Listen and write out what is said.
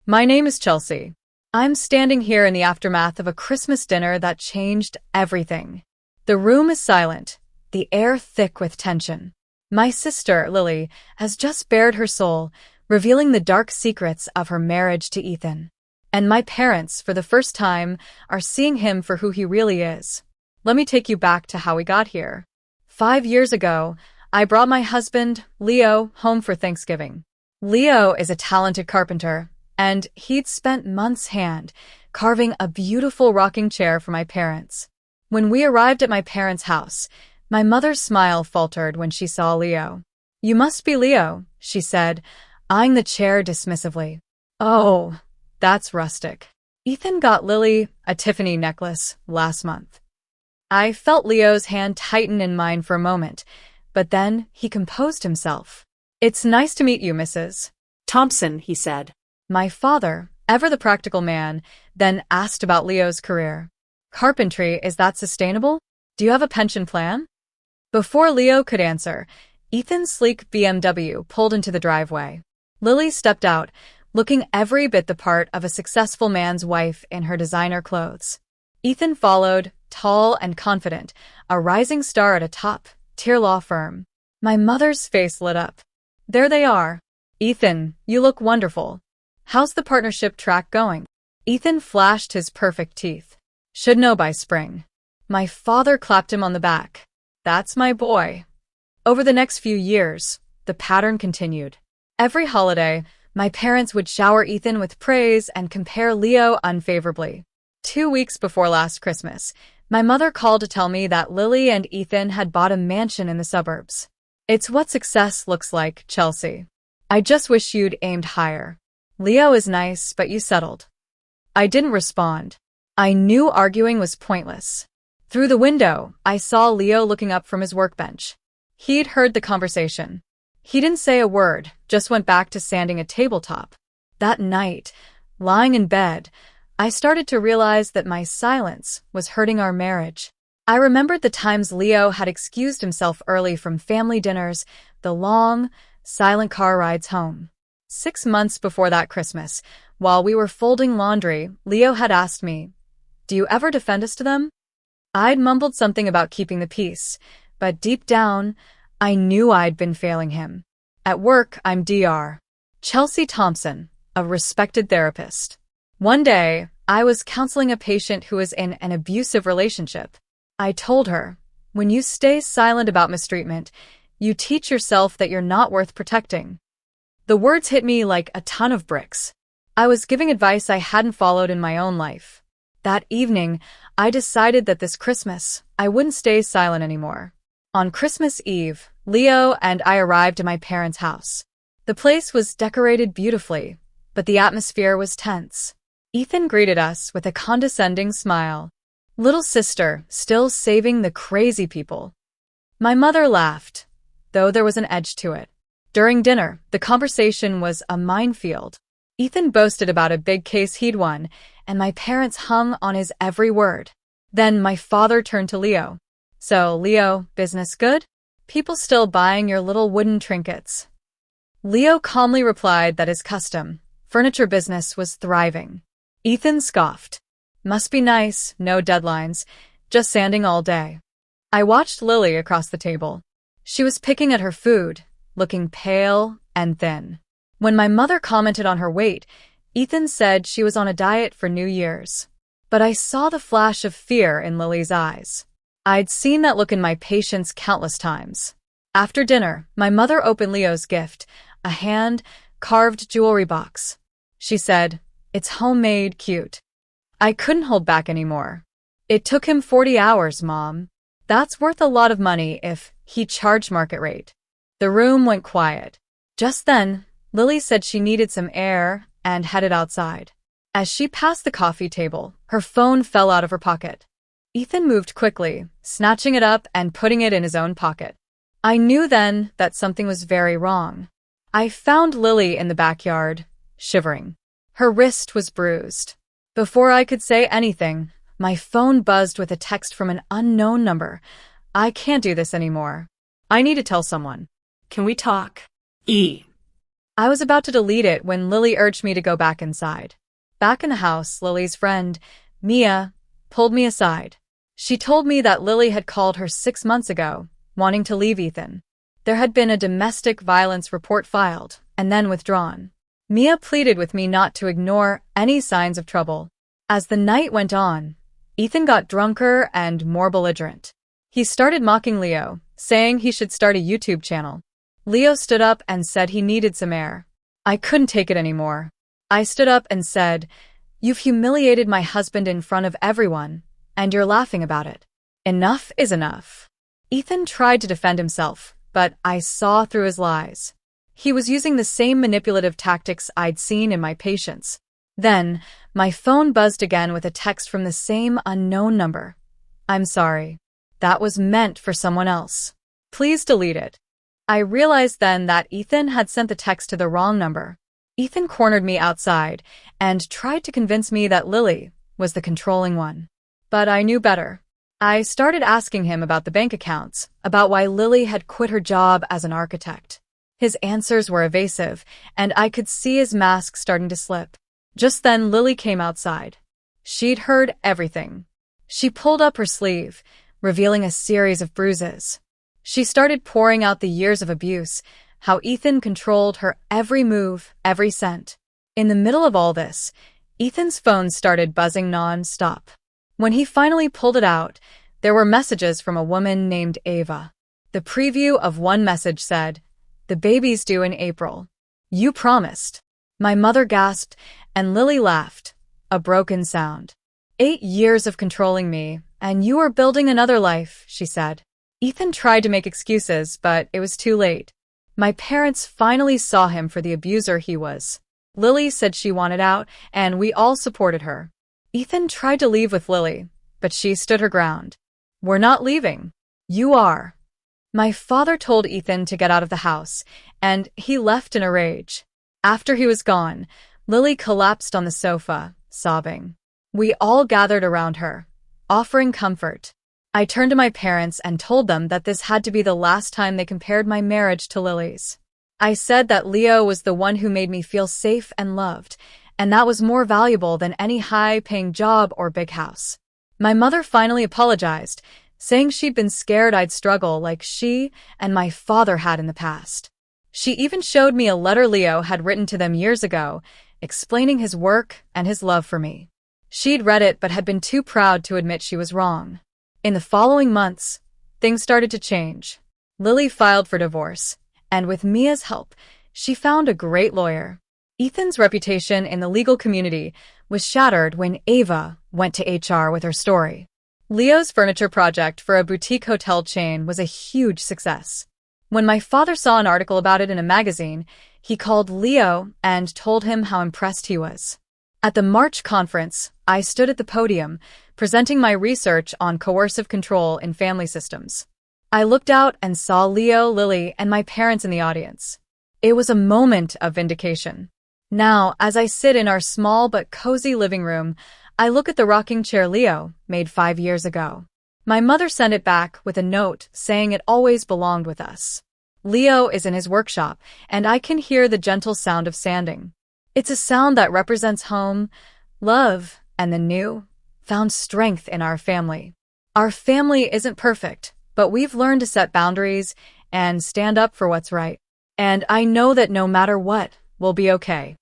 My name is Chelsea. I'm standing here in the aftermath of a Christmas dinner that changed everything. The room is silent, the air thick with tension. My sister, Lily, has just bared her soul, revealing the dark secrets of her marriage to Ethan. And my parents, for the first time, are seeing him for who he really is. Let me take you back to how we got here. 5 years ago, I brought my husband, Leo, home for Thanksgiving. Leo is a talented carpenter, and he'd spent months carving a beautiful rocking chair for my parents. When we arrived at my parents' house, my mother's smile faltered when she saw Leo. "You must be Leo," she said, eyeing the chair dismissively. "Oh, that's rustic. Ethan got Lily a Tiffany necklace last month." I felt Leo's hand tighten in mine for a moment, but then he composed himself. "It's nice to meet you, Mrs. Thompson," he said. My father, ever the practical man, then asked about Leo's career. "Carpentry, is that sustainable? Do you have a pension plan?" Before Leo could answer, Ethan's sleek BMW pulled into the driveway. Lily stepped out, looking every bit the part of a successful man's wife in her designer clothes. Ethan followed, tall and confident, a rising star at a top-tier law firm. My mother's face lit up. "There they are. Ethan, you look wonderful. How's the partnership track going?" Ethan flashed his perfect teeth. "Should know by spring." My father clapped him on the back. "That's my boy." Over the next few years, the pattern continued. Every holiday, my parents would shower Ethan with praise and compare Leo unfavorably. 2 weeks before last Christmas, my mother called to tell me that Lily and Ethan had bought a mansion in the suburbs. "It's what success looks like, Chelsea. I just wish you'd aimed higher. Leo is nice, but you settled." I didn't respond. I knew arguing was pointless. Through the window, I saw Leo looking up from his workbench. He'd heard the conversation. He didn't say a word, just went back to sanding a tabletop. That night, lying in bed, I started to realize that my silence was hurting our marriage. I remembered the times Leo had excused himself early from family dinners, the long, silent car rides home. 6 months before that Christmas, while we were folding laundry, Leo had asked me, "Do you ever defend us to them?" I'd mumbled something about keeping the peace, but deep down, I knew I'd been failing him. At work, I'm Dr. Chelsea Thompson, a respected therapist. One day, I was counseling a patient who was in an abusive relationship. I told her, "When you stay silent about mistreatment, you teach yourself that you're not worth protecting." The words hit me like a ton of bricks. I was giving advice I hadn't followed in my own life. That evening, I decided that this Christmas, I wouldn't stay silent anymore. On Christmas Eve, Leo and I arrived at my parents' house. The place was decorated beautifully, but the atmosphere was tense. Ethan greeted us with a condescending smile. "Little sister, still saving the crazy people." My mother laughed, though there was an edge to it. During dinner, the conversation was a minefield. Ethan boasted about a big case he'd won, and my parents hung on his every word. Then my father turned to Leo. "So, Leo, business good? People still buying your little wooden trinkets?" Leo calmly replied that his custom furniture business was thriving. Ethan scoffed. "Must be nice, no deadlines, just sanding all day." I watched Lily across the table. She was picking at her food, looking pale and thin. When my mother commented on her weight, Ethan said she was on a diet for New Year's. But I saw the flash of fear in Lily's eyes. I'd seen that look in my patients countless times. After dinner, my mother opened Leo's gift, a hand-carved jewelry box. She said, "It's homemade, cute." I couldn't hold back anymore. "It took him 40 hours, Mom. That's worth a lot of money if he charged market rate." The room went quiet. Just then, Lily said she needed some air and headed outside. As she passed the coffee table, her phone fell out of her pocket. Ethan moved quickly, snatching it up and putting it in his own pocket. I knew then that something was very wrong. I found Lily in the backyard, shivering. Her wrist was bruised. Before I could say anything, my phone buzzed with a text from an unknown number. "I can't do this anymore. I need to tell someone." "Can we talk?" I was about to delete it when Lily urged me to go back inside. Back in the house, Lily's friend, Mia, pulled me aside. She told me that Lily had called her 6 months ago, wanting to leave Ethan. There had been a domestic violence report filed, and then withdrawn. Mia pleaded with me not to ignore any signs of trouble. As the night went on, Ethan got drunker and more belligerent. He started mocking Leo, saying he should start a YouTube channel. Leo stood up and said he needed some air. I couldn't take it anymore. I stood up and said, "You've humiliated my husband in front of everyone, and you're laughing about it. Enough is enough." Ethan tried to defend himself, but I saw through his lies. He was using the same manipulative tactics I'd seen in my patients. Then, my phone buzzed again with a text from the same unknown number. "I'm sorry. That was meant for someone else. Please delete it." I realized then that Ethan had sent the text to the wrong number. Ethan cornered me outside and tried to convince me that Lily was the controlling one. But I knew better. I started asking him about the bank accounts, about why Lily had quit her job as an architect. His answers were evasive, and I could see his mask starting to slip. Just then, Lily came outside. She'd heard everything. She pulled up her sleeve, revealing a series of bruises. She started pouring out the years of abuse, how Ethan controlled her every move, every cent. In the middle of all this, Ethan's phone started buzzing non-stop. When he finally pulled it out, there were messages from a woman named Ava. The preview of one message said, "The baby's due in April. You promised." My mother gasped, and Lily laughed, a broken sound. 8 years of controlling me, and you are building another life, she said. Ethan tried to make excuses, but it was too late. My parents finally saw him for the abuser he was. Lily said she wanted out, and we all supported her. Ethan tried to leave with Lily, but she stood her ground. "We're not leaving. You are." My father told Ethan to get out of the house, and he left in a rage. After he was gone, Lily collapsed on the sofa, sobbing. We all gathered around her, offering comfort. I turned to my parents and told them that this had to be the last time they compared my marriage to Lily's. I said that Leo was the one who made me feel safe and loved, and that was more valuable than any high-paying job or big house. My mother finally apologized, saying she'd been scared I'd struggle like she and my father had in the past. She even showed me a letter Leo had written to them years ago, explaining his work and his love for me. She'd read it but had been too proud to admit she was wrong. In the following months, things started to change. Lily filed for divorce, and with Mia's help, she found a great lawyer. Ethan's reputation in the legal community was shattered when Ava went to HR with her story. Leo's furniture project for a boutique hotel chain was a huge success. When my father saw an article about it in a magazine, he called Leo and told him how impressed he was. At the March conference, I stood at the podium, presenting my research on coercive control in family systems. I looked out and saw Leo, Lily, and my parents in the audience. It was a moment of vindication. Now, as I sit in our small but cozy living room, I look at the rocking chair Leo made 5 years ago. My mother sent it back with a note saying it always belonged with us. Leo is in his workshop, and I can hear the gentle sound of sanding. It's a sound that represents home, love, and the new, found strength in our family. Our family isn't perfect, but we've learned to set boundaries and stand up for what's right. And I know that no matter what, we'll be okay.